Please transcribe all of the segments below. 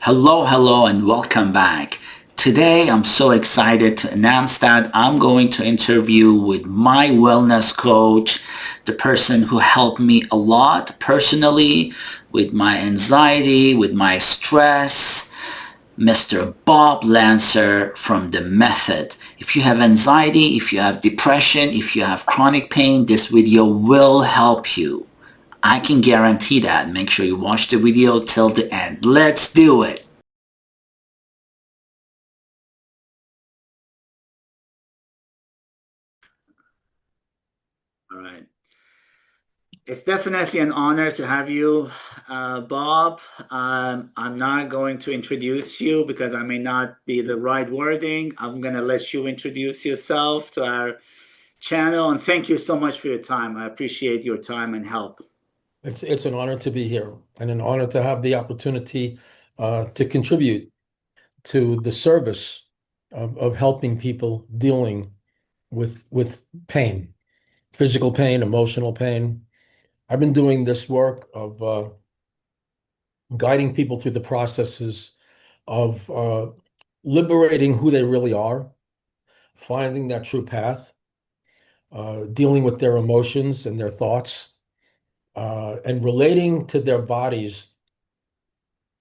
Hello, hello, and welcome back. Today, I'm so excited to announce that I'm going to interview with my wellness coach, the person who helped me a lot personally with my anxiety, with my stress, Mr. Bob Lancer from The Method. If you have anxiety, if you have depression, if you have chronic pain, this video will help you. I can guarantee that. Make sure you watch the video till the end. Let's do it. All right. It's definitely an honor to have you, Bob. I'm not going to introduce you because I may not be the right wording. I'm going to let you introduce yourself to our channel. And thank you so much for your time. I appreciate your time and help. It's an honor to be here and an honor to have the opportunity to contribute to the service of helping people dealing with pain, physical pain, emotional pain. I've been doing this work of guiding people through the processes of liberating who they really are, finding that true path, dealing with their emotions and their thoughts, and relating to their bodies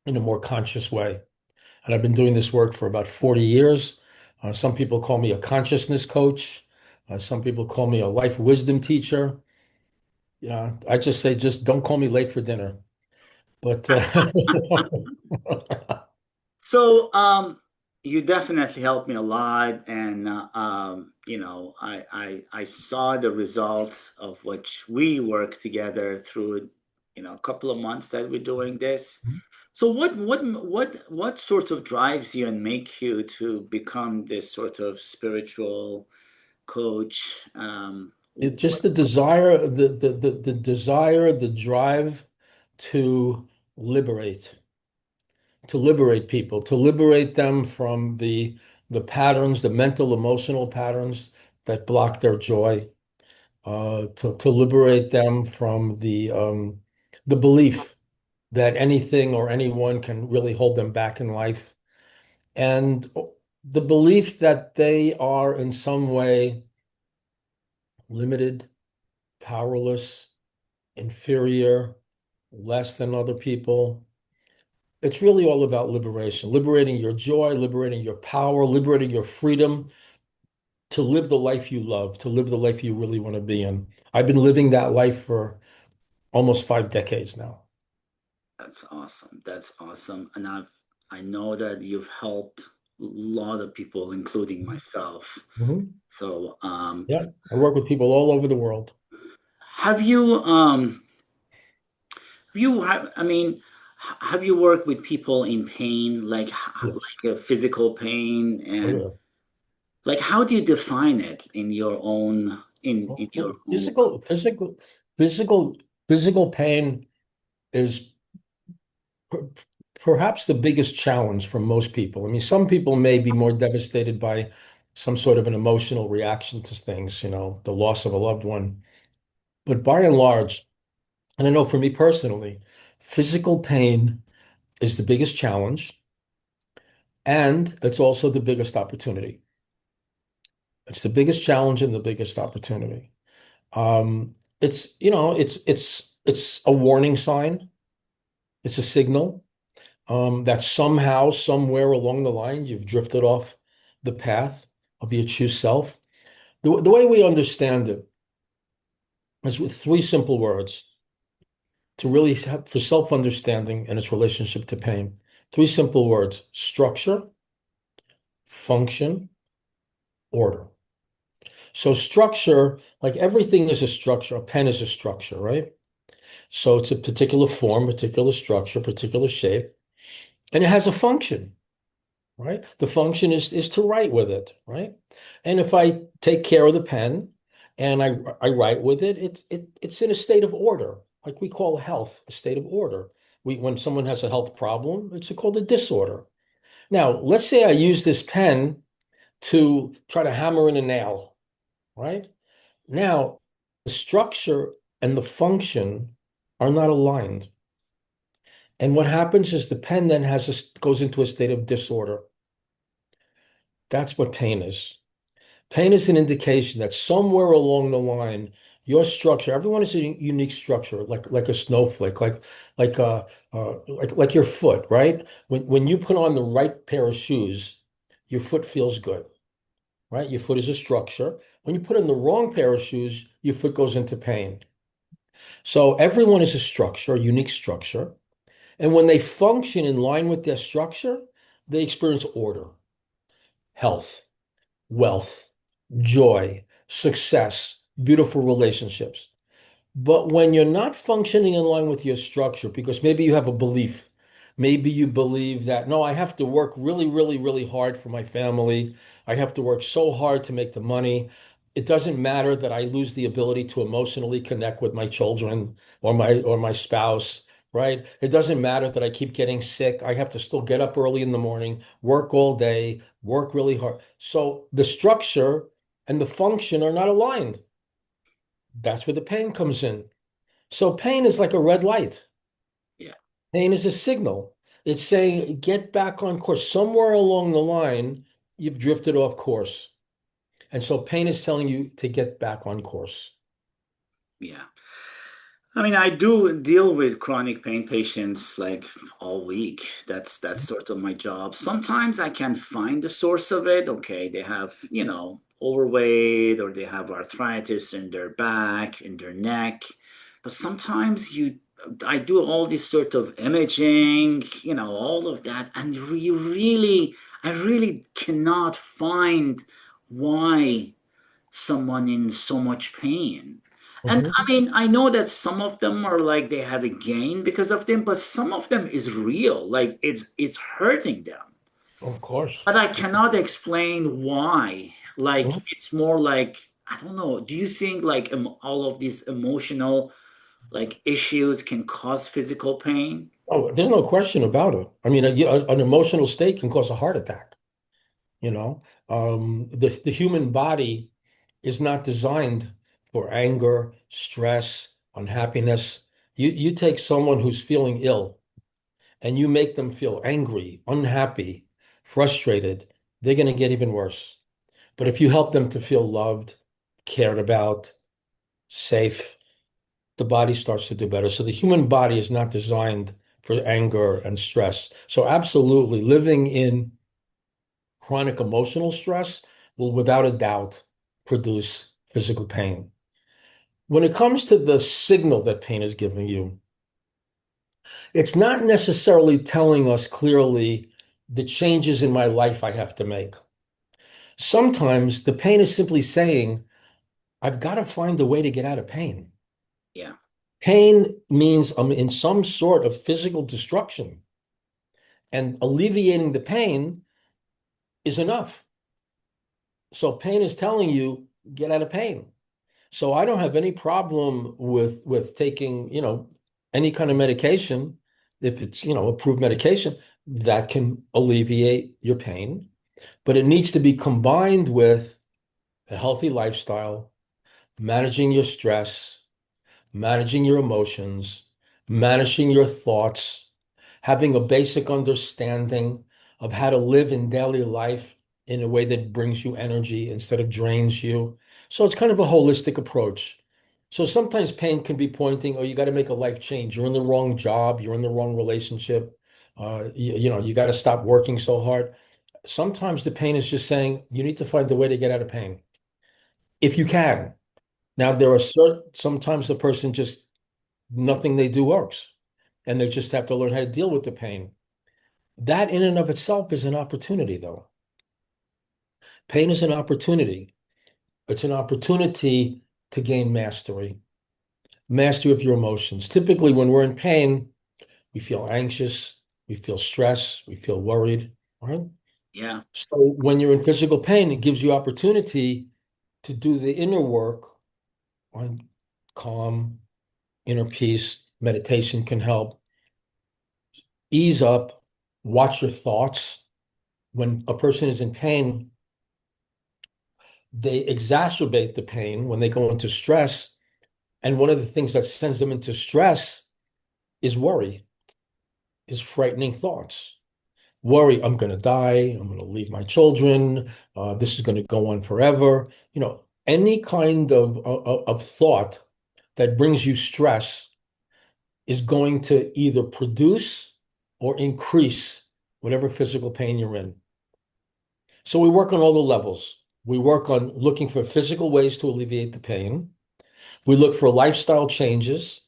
in a more conscious way. And I've been doing this work for about 40 years. Some people call me a consciousness coach. Some people call me a life wisdom teacher. I just say, just don't call me late for dinner. But So, you definitely helped me a lot, and I saw the results of which we worked together through, a couple of months that we're doing this. So, what sorts of drives you and make you to become this sort of spiritual coach? just the desire, the desire, the drive to liberate, to liberate people, to liberate them from the patterns, the mental, emotional patterns that block their joy, to liberate them from the belief that anything or anyone can really hold them back in life, and the belief that they are in some way limited, powerless, inferior, less than other people. It's really all about liberation, liberating your joy, liberating your power, liberating your freedom to live the life you love, to live the life you really want to be in. I've been living that life for almost 5 decades now. That's awesome. That's awesome. And I know that you've helped a lot of people, including myself. Mhm. So, Yeah, I work with people all over the world. have you I mean, have you worked with people in pain, Yes. like a physical pain, Oh, and yeah. like how do you define it in your own in Well, your own physical, physical pain is per perhaps the biggest challenge for most people. I mean, some people may be more devastated by some sort of an emotional reaction to things, the loss of a loved one. But by and large, and I know for me personally, physical pain is the biggest challenge, and it's also the biggest opportunity. It's the biggest challenge and the biggest opportunity. It's a warning sign. It's a signal that somehow, somewhere along the line, you've drifted off the path of your true self. The way we understand it is with three simple words to really have for self-understanding and its relationship to pain. Three simple words: structure, function, order. So structure, like everything is a structure, a pen is a structure, right? So it's a particular form, particular structure, particular shape, and it has a function, right? The function is to write with it, right? And if I take care of the pen and I write with it, it's in a state of order, like we call health, a state of order. When someone has a health problem, it's called a disorder. Now, let's say I use this pen to try to hammer in a nail, right? Now, the structure and the function are not aligned. And what happens is the pen then goes into a state of disorder. That's what pain is. Pain is an indication that somewhere along the line, your structure, everyone has a unique structure, like a snowflake, like like your foot, right? When you put on the right pair of shoes, your foot feels good, right? Your foot is a structure. When you put in the wrong pair of shoes, your foot goes into pain. So everyone is a structure, a unique structure. And when they function in line with their structure, they experience order, health, wealth, joy, success, beautiful relationships. But when you're not functioning in line with your structure, because maybe you have a belief, maybe you believe that, no, I have to work really, really, really hard for my family. I have to work so hard to make the money. It doesn't matter that I lose the ability to emotionally connect with my children or my spouse, right? It doesn't matter that I keep getting sick. I have to still get up early in the morning, work all day, work really hard. So the structure and the function are not aligned. That's where the pain comes in. So pain is like a red light. Yeah. Pain is a signal. It's saying, get back on course. Somewhere along the line, you've drifted off course. And so pain is telling you to get back on course. Yeah. I mean, I do deal with chronic pain patients like all week. That's sort of my job. Sometimes I can find the source of it. Okay, they have, overweight or they have arthritis in their back, in their neck. But sometimes I do all this sort of imaging, all of that, and I really cannot find why someone in so much pain. And Mhm. I mean, I know that some of them are like they have a gain because of them, but some of them is real, like it's hurting them. Of course. But I cannot explain why. Like Mhm. it's more like I don't know. Do you think like all of these emotional like issues can cause physical pain? Oh, there's no question about it. I mean, an emotional state can cause a heart attack, you know. The human body is not designed for anger, stress, unhappiness. You take someone who's feeling ill and you make them feel angry, unhappy, frustrated, they're going to get even worse. But if you help them to feel loved, cared about, safe, the body starts to do better. So the human body is not designed for anger and stress. So absolutely, living in chronic emotional stress will without a doubt produce physical pain. When it comes to the signal that pain is giving you, it's not necessarily telling us clearly the changes in my life I have to make. Sometimes the pain is simply saying, I've got to find a way to get out of pain. Yeah, Pain means I'm in some sort of physical destruction, and alleviating the pain is enough. So pain is telling you, get out of pain. So I don't have any problem with taking, any kind of medication if it's, approved medication that can alleviate your pain, but it needs to be combined with a healthy lifestyle, managing your stress, managing your emotions, managing your thoughts, having a basic understanding of how to live in daily life in a way that brings you energy instead of drains you. So it's kind of a holistic approach. So sometimes pain can be pointing, oh, you got to make a life change. You're in the wrong job, you're in the wrong relationship. You got to stop working so hard. Sometimes the pain is just saying you need to find a way to get out of pain if you can. Now, there are sometimes the person just nothing they do works and they just have to learn how to deal with the pain. That in and of itself is an opportunity, though. Pain is an opportunity. It's an opportunity to gain mastery of your emotions. Typically, when we're in pain, we feel anxious, we feel stress, we feel worried, right? yeah, So when you're in physical pain, it gives you opportunity to do the inner work on calm, inner peace. Meditation can help ease up, watch your thoughts. When a person is in pain, they exacerbate the pain when they go into stress. And one of the things that sends them into stress is worry. is frightening thoughts. Worry, I'm going to die, I'm going to leave my children, this is going to go on forever. Any kind of thought that brings you stress is going to either produce or increase whatever physical pain you're in. So we work on all the levels. We work on looking for physical ways to alleviate the pain. We look for lifestyle changes.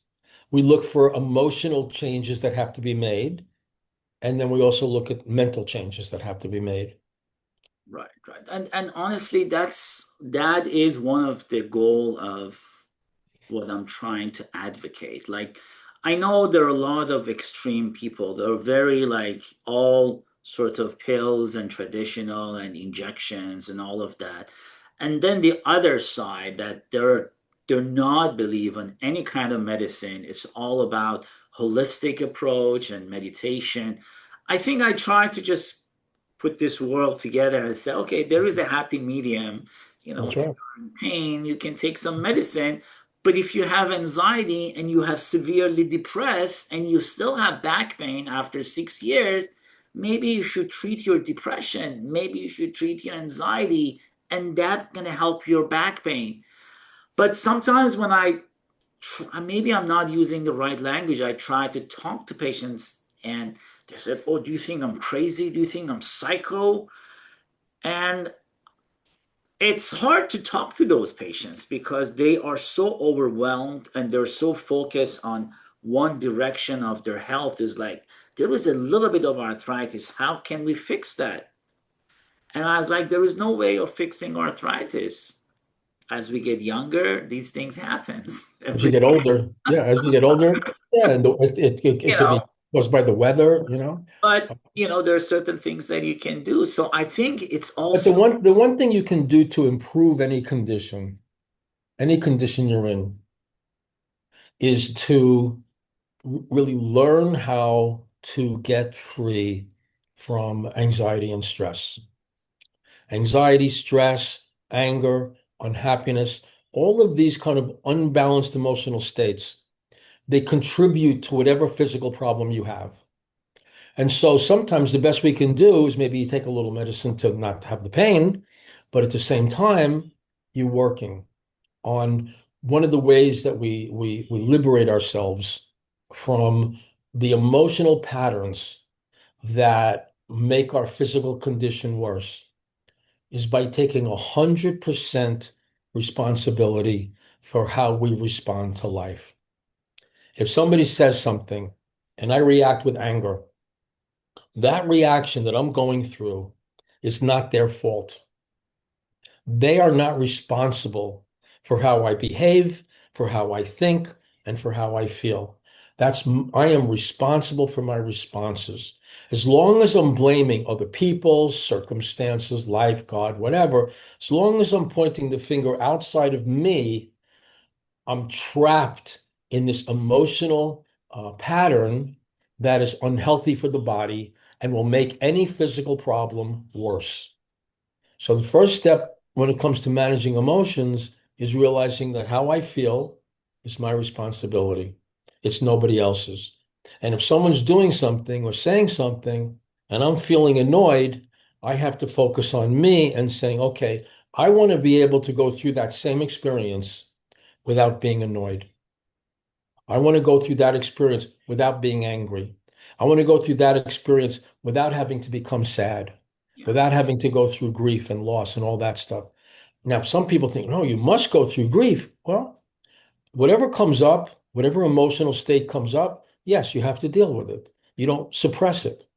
We look for emotional changes that have to be made. And then we also look at mental changes that have to be made. Right, right. And honestly, that is one of the goal of what I'm trying to advocate. Like, I know there are a lot of extreme people. They're very like all sorts of pills and traditional and injections and all of that. And then the other side that they're not believe in any kind of medicine. It's all about holistic approach and meditation. I think I try to just put this world together and say, okay, there is a happy medium. That's If right. you're in pain, you can take some medicine, but if you have anxiety and you have severely depressed and you still have back pain after 6 years, maybe you should treat your depression. Maybe you should treat your anxiety, and that's going to help your back pain. But sometimes when maybe I'm not using the right language, I try to talk to patients and they said, oh, do you think I'm crazy? Do you think I'm psycho? And it's hard to talk to those patients because they are so overwhelmed and they're so focused on one direction of their health is like there is a little bit of arthritis, how can we fix that? And I was like, there is no way of fixing arthritis. As we get younger, these things happens As you every get older, yeah, as you get older, yeah, and it you could know be caused by the weather. but there are certain things that you can do, so I think it's But also the one thing you can do to improve any condition you're in, is to really learn how to get free from anxiety and stress. Anxiety, stress, anger, unhappiness, all of these kind of unbalanced emotional states, they contribute to whatever physical problem you have. And so sometimes the best we can do is maybe you take a little medicine to not have the pain, but at the same time, you're working on one of the ways that we liberate ourselves from the emotional patterns that make our physical condition worse is by taking 100% responsibility for how we respond to life. If somebody says something and I react with anger, that reaction that I'm going through is not their fault. They are not responsible for how I behave, for how I think, and for how I feel. I am responsible for my responses. As long as I'm blaming other people, circumstances, life, God, whatever, as long as I'm pointing the finger outside of me, I'm trapped in this emotional pattern that is unhealthy for the body and will make any physical problem worse. So the first step when it comes to managing emotions is realizing that how I feel is my responsibility. It's nobody else's. And if someone's doing something or saying something and I'm feeling annoyed, I have to focus on me and saying, okay, I want to be able to go through that same experience without being annoyed. I want to go through that experience without being angry. I want to go through that experience without having to become sad, yeah. without having to go through grief and loss and all that stuff. Now, some people think, no, you must go through grief. Well, whatever comes up, whatever emotional state comes up, yes, you have to deal with it. You don't suppress it,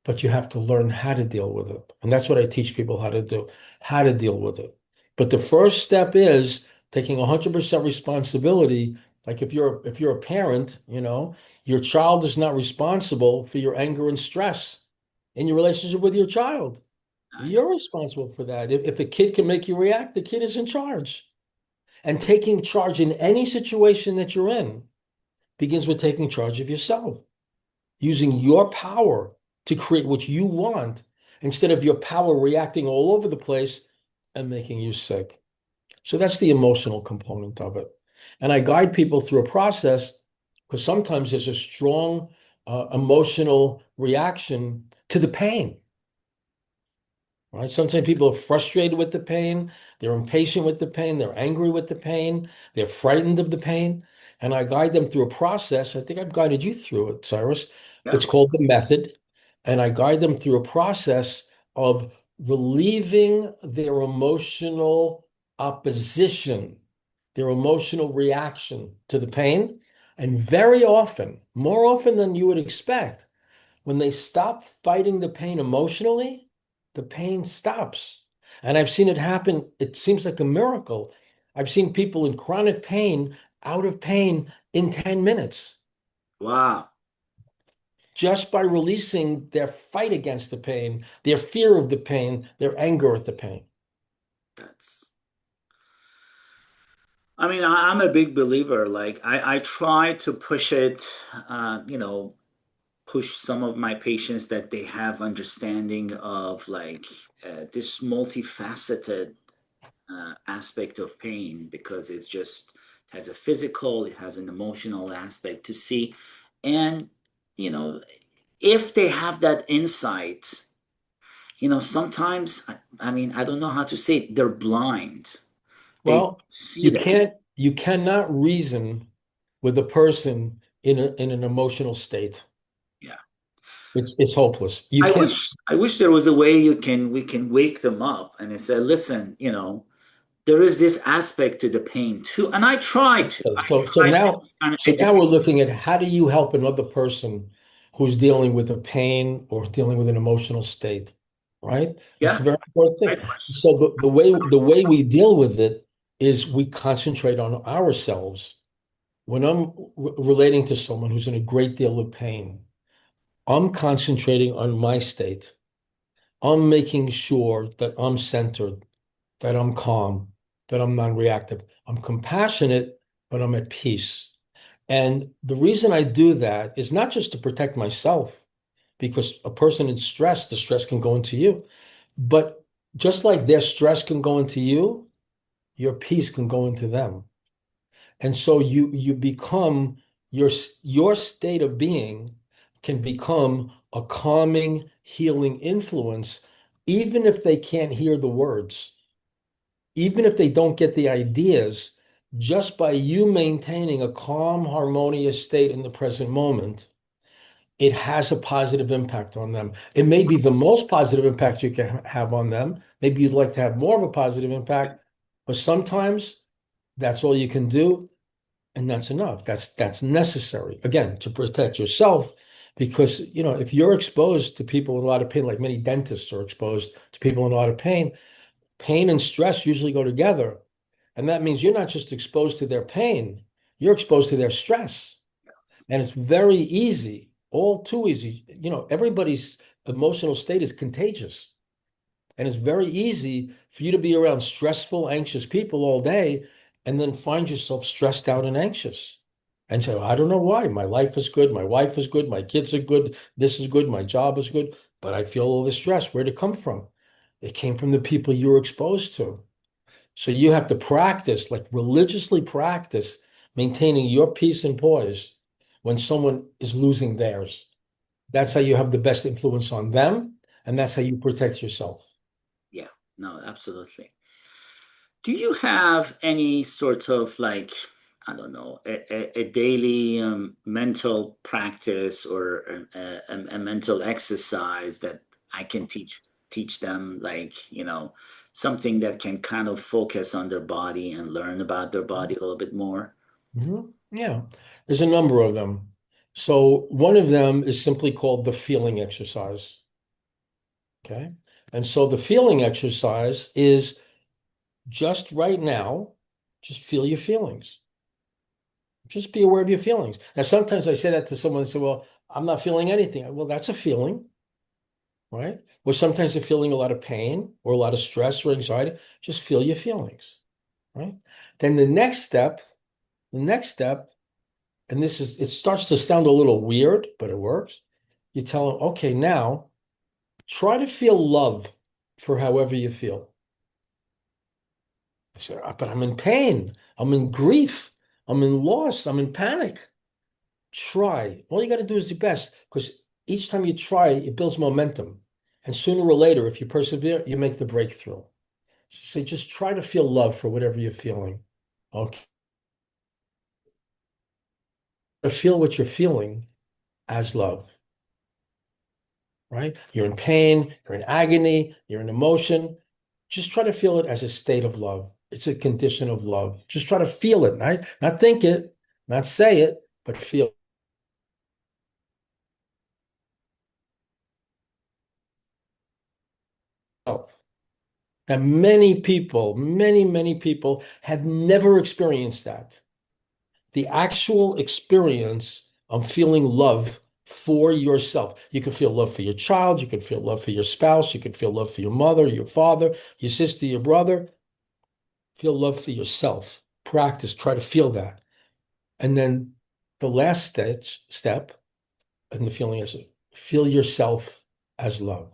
but you have to learn how to deal with it. And that's what I teach people how to do, how to deal with it. But the first step is taking 100% responsibility. Like if you're a parent, your child is not responsible for your anger and stress in your relationship with your child. I, You're responsible for that. If a kid can make you react, the kid is in charge. And taking charge in any situation that you're in begins with taking charge of yourself, using your power to create what you want instead of your power reacting all over the place and making you sick. So that's the emotional component of it. And I guide people through a process because sometimes there's a strong emotional reaction to the pain. Right? Sometimes people are frustrated with the pain, they're impatient with the pain, they're angry with the pain, they're frightened of the pain. And I guide them through a process. I think I've guided you through it, Cyrus. Yeah. It's called the method. And I guide them through a process of relieving their emotional opposition, their emotional reaction to the pain. And very often, more often than you would expect, when they stop fighting the pain emotionally, the pain stops. And I've seen it happen. It seems like a miracle. I've seen people in chronic pain out of pain in 10 minutes Wow. just by releasing their fight against the pain, their fear of the pain, their anger at the pain. That's, I mean, I'm a big believer. Like, I try to push it, you know, push some of my patients that they have understanding of like this multifaceted aspect of pain because it's just has a physical, it has an emotional aspect to see. And, you know, if they have that insight, you know, sometimes, I mean, I don't know how to say it, they're blind. They Well, see that. you cannot reason with a person in an emotional state. Yeah. It's hopeless. You can't. I wish there was a way we can wake them up and say, listen, you know, there is this aspect to the pain too. And I So so try to now just kind of so now educate. we're looking at how do you help another person who's dealing with a pain or dealing with an emotional state, right? That's a Yeah, very important thing. great question. So the way we deal with it is we concentrate on ourselves. When I'm relating to someone who's in a great deal of pain, I'm concentrating on my state. I'm making sure that I'm centered, that I'm calm, that I'm non-reactive. I'm compassionate, but I'm at peace. And the reason I do that is not just to protect myself, because a person in stress, the stress can go into you. But just like their stress can go into you, your peace can go into them. And so you become your state of being can become a calming, healing influence, even if they can't hear the words, even if they don't get the ideas, just by you maintaining a calm, harmonious state in the present moment, it has a positive impact on them. It may be the most positive impact you can have on them. Maybe you'd like to have more of a positive impact, but sometimes that's all you can do, and that's enough. That's necessary, again, to protect yourself. Because, if you're exposed to people in a lot of pain, like many dentists are exposed to people in a lot of pain, pain and stress usually go together. And that means you're not just exposed to their pain, you're exposed to their stress. And it's very easy, all too easy. Everybody's emotional state is contagious. And it's very easy for you to be around stressful, anxious people all day and then find yourself stressed out and anxious. And so I don't know why. My life is good. My wife is good. My kids are good. This is good. My job is good. But I feel all this stress. Where'd it come from? It came from the people you were exposed to. So you have to practice, like religiously practice, maintaining your peace and poise when someone is losing theirs. That's how you have the best influence on them, and that's how you protect yourself. Yeah, no, absolutely. Do you have any sort of like, I don't know, a daily mental practice or a mental exercise that I can teach them, like, you know, something that can kind of focus on their body and learn about their body a little bit more? Yeah, there's a number of them. So one of them is simply called the feeling exercise. Okay. And so the feeling exercise is just right now, just feel your feelings. Just be aware of your feelings. Now, sometimes I say that to someone and say, well, I'm not feeling anything. Well, that's a feeling, right? Or sometimes they're feeling a lot of pain or a lot of stress or anxiety. Just feel your feelings, right? Then the next step, and it starts to sound a little weird, but it works. You tell them, okay, now try to feel love for however you feel. I say, but I'm in pain. I'm in grief. I'm in loss. I'm in panic. try. All you got to do is your best because each time you try, it builds momentum. And sooner or later, if you persevere, you make the breakthrough. So just try to feel love for whatever you're feeling. Okay. Feel what you're feeling as love, right? You're in pain, you're in agony, you're in emotion. Just try to feel it as a state of love. It's a condition of love. Just try to feel it, right? Not think it, not say it, but feel it. And many people, many people have never experienced that. The actual experience of feeling love for yourself. You can feel love for your child, you can feel love for your spouse, you can feel love for your mother, your father, your sister, your brother. Feel love for yourself. Practice, try to feel that. And then the last step in the feeling is feel yourself as love.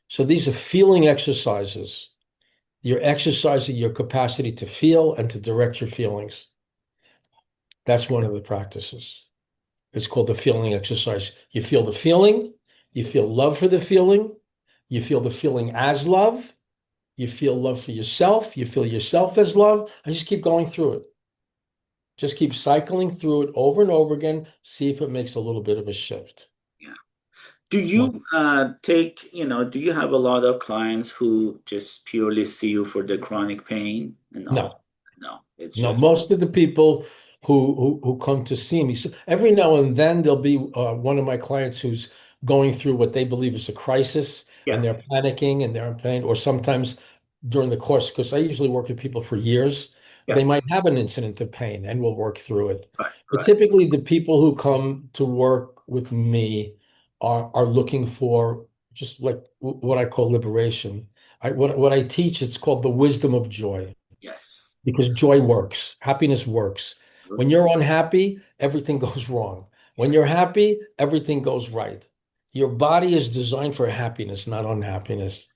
So these are feeling exercises. You're exercising your capacity to feel and to direct your feelings. That's one of the practices. It's called the feeling exercise. You feel the feeling, you feel love for the feeling, you feel the feeling as love, you feel love for yourself, you feel yourself as love, and just keep going through it. Just keep cycling through it over and over again. See if it makes a little bit of a shift. Yeah. Do One. you do you have a lot of clients who just purely see you for the chronic pain and all? No. No, it's No, just, most of the people who come to see me, so every now and then there'll be one of my clients who's going through what they believe is a crisis, yeah, and they're panicking and they're in pain, or sometimes during the course, because I usually work with people for years, yeah, they might have an incident of pain, and we'll work through it. right, But right. typically, the people who come to work with me are looking for just like what I call liberation. What I teach, it's called the wisdom of joy Yes. because joy works, happiness works. When Absolutely. you're unhappy, everything goes wrong. When you're happy, everything goes right. Your body is designed for happiness, not unhappiness.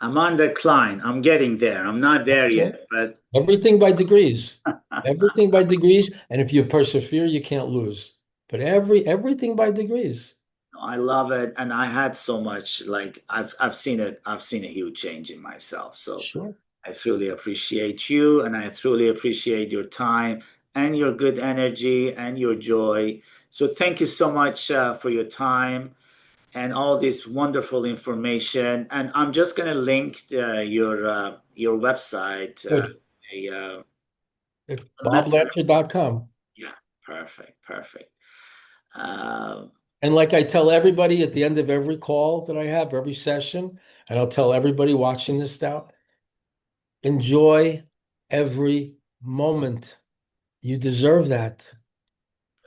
I'm on the decline. I'm getting there. I'm not there Okay. yet, but Everything by degrees. Everything by degrees. And if you persevere, you can't lose. But everything by degrees. I love it. And I had so much like I've seen it. I've seen a huge change in myself. So Sure. I truly appreciate you, and I truly appreciate your time and your good energy and your joy. So thank you so much for your time and all this wonderful information. And I'm just gonna link your website, Good. a, uh, It's a message. boblanchard.com. Yeah, perfect, perfect. Uh, And like I tell everybody at the end of every call that I have, every session, and I'll tell everybody watching this now, enjoy every moment. You deserve that.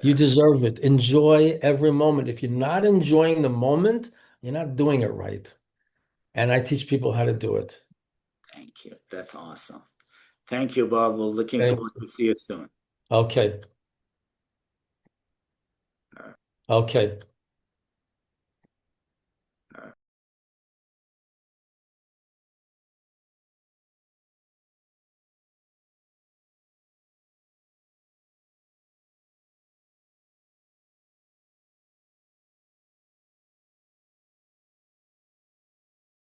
You deserve it. Enjoy every moment. If you're not enjoying the moment, you're not doing it right. And I teach people how to do it. thank you. That's awesome. Thank you, Bob. We're looking Thank forward you. to see you soon. Okay. Okay.